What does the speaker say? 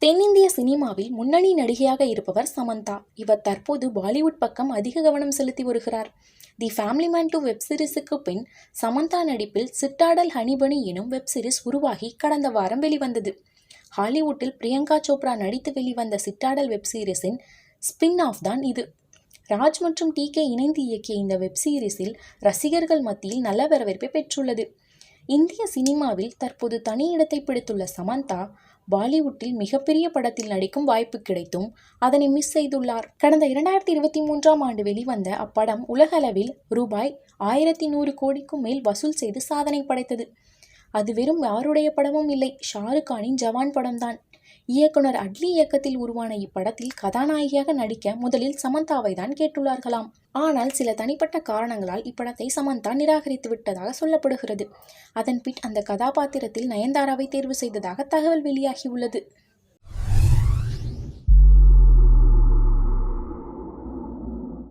தென்னிந்திய சினிமாவில் முன்னணி நடிகையாக இருப்பவர் சமந்தா. இவர் தற்போது பாலிவுட் பக்கம் அதிக கவனம் செலுத்தி வருகிறார். தி ஃபேமிலி மேன் 2 வெப்சீரிஸுக்கு பின் சமந்தா நடிப்பில் சிட்டாடல் ஹனிபனி எனும் வெப்சீரிஸ் உருவாகி கடந்த வாரம் வெளிவந்தது. ஹாலிவுட்டில் பிரியங்கா சோப்ரா நடித்து வெளிவந்த சிட்டாடல் வெப்சீரிஸின் ஸ்பின் ஆஃப் தான் இது. ராஜ் மற்றும் TK இணைந்து இயக்கிய இந்த வெப்சீரிஸில் ரசிகர்கள் மத்தியில் நல்ல வரவேற்பை பெற்றுள்ளது. இந்திய சினிமாவில் தற்போது தனி இடத்தை பிடித்துள்ள சமந்தா பாலிவுட்டில் மிகப்பெரிய படத்தில் நடிக்கும் வாய்ப்பு கிடைத்தும் அதனை மிஸ் செய்துள்ளார். கடந்த 2023ஆம் ஆண்டு வெளிவந்த அப்படம் உலக அளவில் ரூபாய் 1100 கோடிக்கும் மேல் வசூல் செய்து சாதனை படைத்தது. அது வெறும் யாருடைய படமும் இல்லை, ஷாருக் கானின் ஜவான் படம்தான். இயக்குனர் அட்லி இயக்கத்தில் உருவான இப்படத்தில் கதாநாயகியாக நடிக்க முதலில் சமந்தாவை தான் கேட்டுள்ளார்களாம். ஆனால் சில தனிப்பட்ட காரணங்களால் இப்படத்தை சமந்தா நிராகரித்து விட்டதாக சொல்லப்படுகிறது. அதன் பின் அந்த கதாபாத்திரத்தில் நயன்தாராவை தேர்வு செய்ததாக தகவல் வெளியாகியுள்ளது.